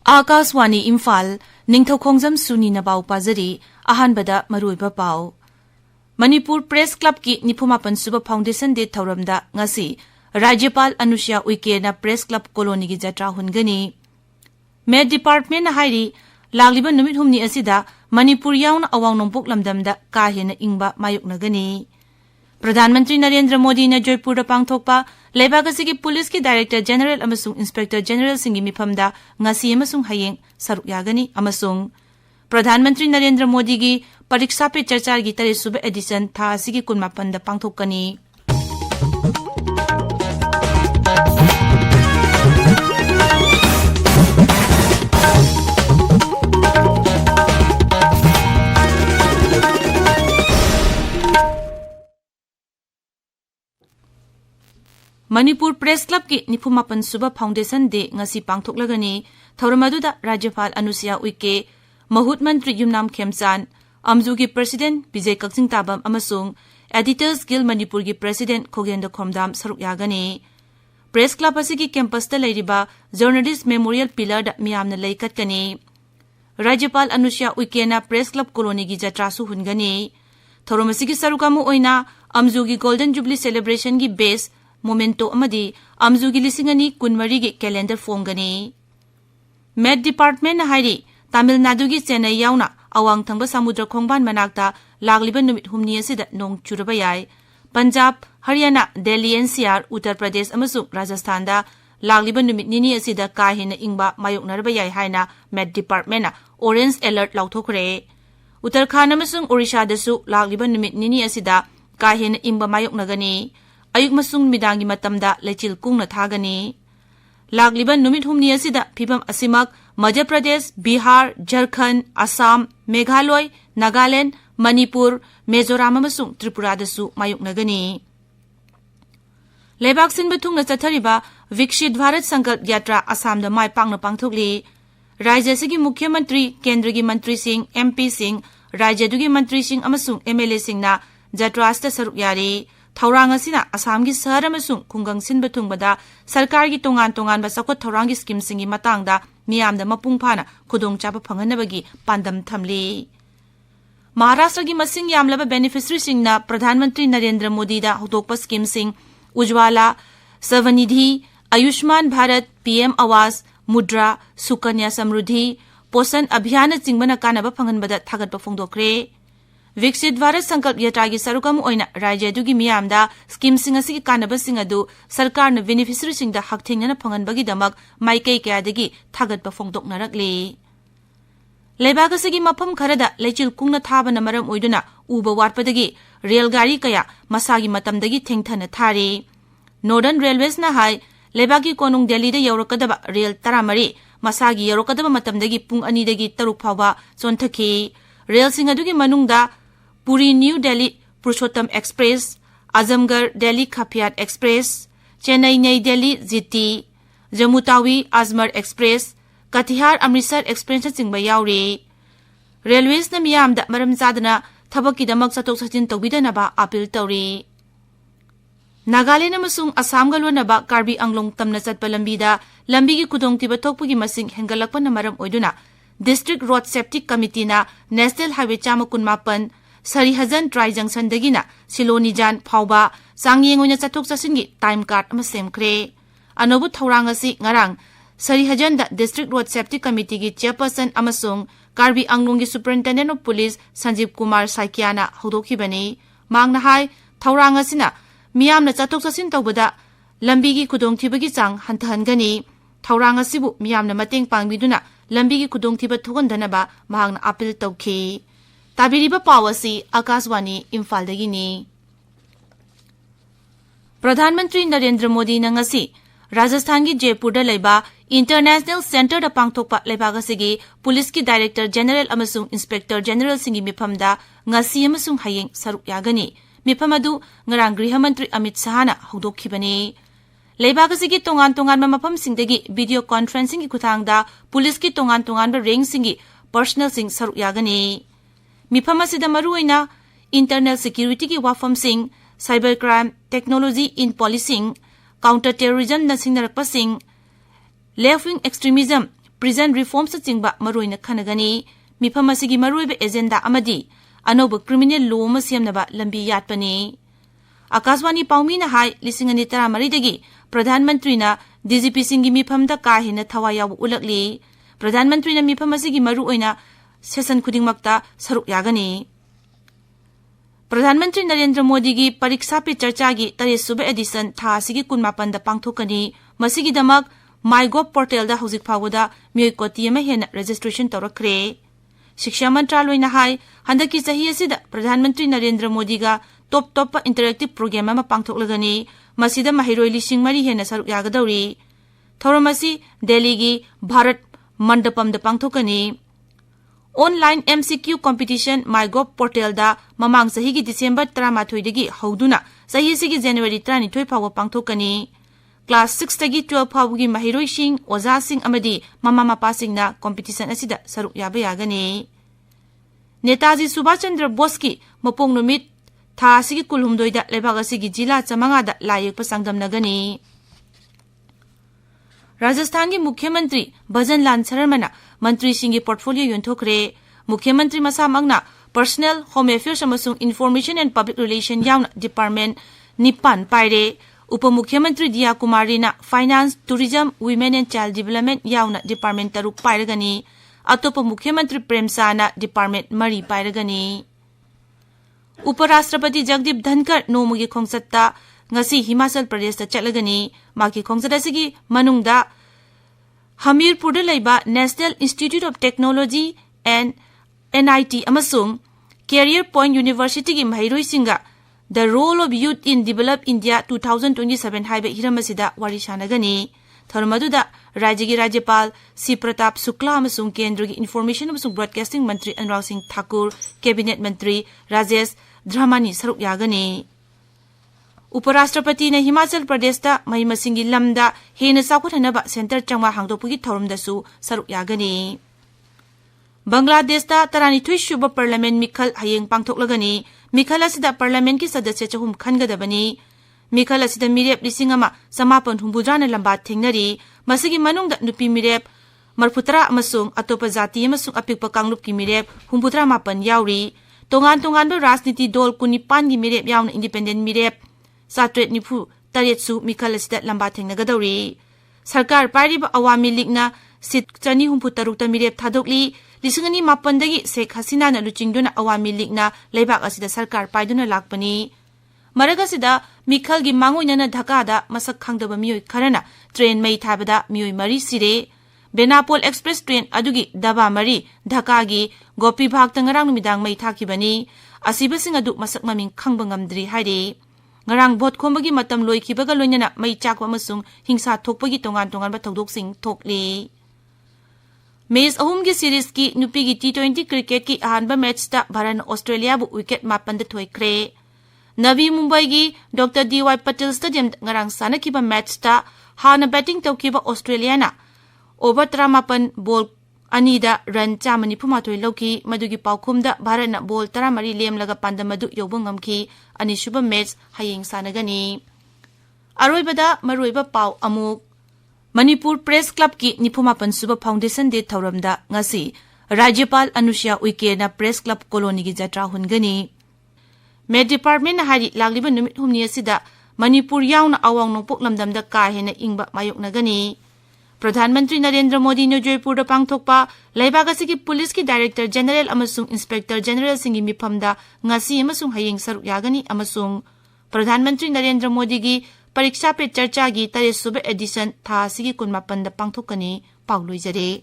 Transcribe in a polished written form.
Akaswani Imphal Ningthoukhongjam Suni na pau pazari ahanbada maruiba pau. Manipur Press Club ki nipumapan suba foundation de thauramda ngasi Rajyapal Anushya Uike na Press Club Colony gi jatra hungani. Med Department na hairi lagliba numit humni asida Manipur yaun awang nompok lamdamda kahena ingba mayuk na gani. Pradhan Mantri Narendra Modi na Joypur da pangthokpa Leibak asigi Police ki Director General amasung Inspector General singi mifamda ngasi amasung hayeng saruk yagani amasung Pradhan Mantri Narendra Modi gi Pariksha pe Charcha gi 30 edition tha asigi 18 da pangthokani. Manipur Press Club ki nipumapan suba foundation de ngasi pangthoklagani thauramadu Rajyapal Anushya Uike Mahut Mantri Yumnam Khemchan Amzu gi President Vijay Kakching Tabam amasung Editors Guild Manipur gi President Khogenda Khomdam saruk yagani. Press Club asigi campus ta leiriba Journalist Memorial Pillar da miyamna leikatkani. Rajyapal Anushya Uike na Press Club Colony gi jatra su hungani. Thauramasigi sarukamu oina Amzu gi Golden Jubilee Celebration gi base Momento amadi Amzu gi lisingani kunmari gi calendar fomgani. Med Department na hairi Tamil Nadu gi Chennai yauna awang thangba samudra khongban manakta lagliba numit humni asida nong churaba yai. Punjab, Haryana, Delhi NCR, Uttar Pradesh amasung Rajasthan da lagliba numit nini asida kahena ingba mayok naraba yai haina Med Department na Orange Alert lauthokre. Uttarakhand amasung Odisha dasu lagliba numit nini asida kahena ingba mayok nagani. Ayuk masung midangi matamda lechil kung na thagani. Lagliba numit humni asida phibam asimak Madhya Pradesh, Bihar, Jharkhand, Assam, Meghalaya, Nagaland, Manipur, Mizoram amasung Tripura dasu mayuk nagani. Leibak sin batung na chathariba Vikshit Bharat Sankalp Yatra Assam da mai pang na pangthokli. Rajya sigi Mukhya Mantri, Kendra gi Mantri Singh, MP Singh, Rajya dugi Mantri Singh amasung MLA Singh na jatrasta saruk yari. Thaurang asina Assam gi sahar amasung khungang sin batungbada sarkar gi tongan ba sakot thaurang gi scheme singi matangda miyamda mapung phana khudong chapa phanganabagi pandam thamli. Maharashtra gi masing yamlaba beneficiary singna Pradhan Mantri Narendra Modi da hodokpa scheme sing Ujwala, Savanidhi, Ayushman Bharat, PM Awas, Mudra, Sukanya Samruddhi, Posan Abhiyan chingbana kanaba phanganbada thagatpa phongdokre. Vikshit Bharat Sankalp Yatra gi sarukam oina Rajya dugi miyamda scheme sing asigi kanaba sing adu sarkar na beneficiary sing da hakthengna phanganbagi damak maikei kayadagi thagatpa phongdoknarakli. Leibak asigi mafam kharada lechil kungna thabana maram oiduna uba warpadagi rail gari kaya masagi matamdagi thengthana thari. Northern Railways na hai leibaki konung Delhi da yaurakadaba rail taramari masagi yaurakadaba matamdagi pung 2 dagi 3 phawba chonthaki. Rail sing adugi manungda Puri New Delhi Purushottam Express, Azamgarh Delhi Khapiyat Express, Chennai New Delhi GT, Jammu Tawi Azmar Express, Katihar Amritsar Express na chingba yauri. Railways na miyamda maram zadana thabakidamak satok sachin tawbidanaba appeal tawri. Nagaland amasung Assam ga lonaba Karbi Anglong tamna chatpa lambida lambigi khudongtiba thokpagi masing hengalakpa na maram oiduna District Road Safety Committee na National Highway 118 Sarihajan Tri Junction dagina Silonijan Phauba Sangyeng oina chathok chasingi time card ama semkre. Anobu thaurang asi ngarang Sarihajan da District Road Safety Committee gi chairperson amasung Karbi Anglong gi Superintendent of Police Sanjeev Kumar Saikiana hodokhibani. Mangna hai thaurang asina miyamna chathok chasin tawbada lambi gi khudongthibagi chang hantahangani. Thaurang asibu miyamna mateng pangbiduna lambi gi khudongthiba thogondanaba mahangna appeal tawkhi. Tabiriba Pawasi Akaswani Imphal dagini. Pradhan Mantri Narendra Modi na ngasi Rajasthan gi Jaipur da laiba International Center da pangthokpa leibak asigi Police ki Director General amasung Inspector General singi mifamda ngasi amasung hayeng saruk yagani. Mifam adu ngarang Griha Mantri Amit Shah na hodokhibani. Leibak asigi tongan mafam singdagi video conferencing ki kuthangda Police ki tongan ba rank singi personal sing saruk yagani. Mifam asida maruina internal security ki wafam sing cybercrime technology in policing counter terrorism na singnarakpa sing left wing extremism prison reforms chingba maroina khanagani mifam asigi maroiba agenda amadi anoba criminal law ma semnaba lambi yatpani Akaswani paumi na hai lisingani taramari dagi Pradhan Mantri na DGP singi mifam da kahina thawaya ulakli Pradhan Mantri na mifam asigi maru oina session khudingmakta saruk yagani Pradhan Mantri Narendra Modi gi pariksha pe charcha gi 3 edition tha asigi 18 da pangthokani masigi damak MyGov portal da hojik phawada mioi koti ma hena registration tawrakre Shiksha Mantraloy na hai handaki sahi asida Pradhan Mantri Narendra Modi ga top interactive program ama pangthoklagani masida mahiroi lising mari hena saruk yagadawri thoramasi Delhi gi Bharat Mandapam da pangthokani Online MCQ competition MyGov portal da mamang sahi gi December 13 dagi hauduna sahi sigi January 32 phawa pangthokani Class 6 tagi 12 phawu mahiroi sing oza sing amadi mama mapa sing na competition asida saruk yaba yagani Netaji Subhash Chandra Bose ki mapong numit tha asigi kulhumdoi da lebag asigi jila chamanga da layek pasangdam nagani Rajasthan ki Mukhyamantri Bhajan Lal Sharma Mantri Singh portfolio yonthokre Mukhyamantri masamagna Personal Home Affairs amasung Information and Public Relation yauna Department Nipan paire Upamukhyamantri Diya Kumari na Finance Tourism Women and Child Development yauna Department taruk pairagani Atopa Mukhyamantri Premsa na Department mari pairagani Uparashtrapati Jagdeep Dhankar nomugi khongsatta ngasi Himachal Pradesh ta chatlagani maki khongsat asigi manungda Hamirpur da laiba National Institute of Technology and NIT amasung Career Point University gi mahiroi singa The Role of Youth in Develop India 2027 haiba hiramasida wari shanagani Tharmaduda Rajya gi Rajyapal C Pratap Shukla amasung Kendra gi Information amasung Broadcasting Mantri Anurag Singh Thakur Cabinet Mantri Rajesh Dhramani saruk yagani Uparashtrapati na Himachal Pradesh ta mahimasingi lamda hena sakhuthanaba center changwa hangdokpugi thoramdasu saruk yagani Bangladesh ta 32 shuba parliament mikhal hayeng pangthoklagani mikhal asida parliament ki sadasya chahum khangadabani mikhal asida mirep lisingama samapan humbujana lamba thengnari masigi manungda nupi mirep marputra amasung atopa jati amasung apikpa kanglup ki mirep humbutra mapan yauri tongan ba rajniti dol kunipan gi mirep yauna independent mirep Satret Nipu Taretsu Mikalasida lamba thengnagadawri Sarkar Pariba Awami League sit chani humpu tarukta mirep thadokli lisingani mapandagi Sheikh Hasina na luchingduna Awami League na leibak asida sarkar paiduna lakpani Maragasida Mikhal gi mangoina na Dhaka da masak khangdaba mioi kharana train mai thabada mioi mari sire Benapol Express train adugi daba mari Dhaka gi Gopi Bhag tangarang numidang mai thakibani asibasing adu masak maming khangba ngamdri haide Ngarang bot khombagi matam loikibaga loinana mai chakwa amasung hingsa thokpagi tongan ba thodok-sing thokli Match ahum gi series ki nupi gi T20 cricket ki ahanba match ta Bharat Australia bu wicket 8 da thoikre Navi Mumbai gi Dr DY Patel Stadium ngarang sanakiba match ta hana batting tawkiba Australia na over 38 ball Anida run chamani pumatoi loki madugi paukhumda Bharat na ball 13 lemlaga pandamadu yobungamki ani shuba match hayeng sanagani Aroibada maroiba pau amuk Manipur Press Club ki nipumapan suba foundation de thauramda ngasi Rajyapal Anusya Uike na Press Club colony gi jatra hungani Med Department na hari lagliba numit humni asida Manipur yauna awang nongpok lamdamda ka hena ingba mayok nagani Pradhan Mantri Narendra Modi no Jaipur da pangthokpa laibag asigi Police ki Director General amasung Inspector General singi mifamda ngasi amasung hayeng saruk yagani amasung Pradhan Mantri Narendra Modi gi pariksha pe charcha gi 3 edition tha asigi 18 da pangthokani pauloi jare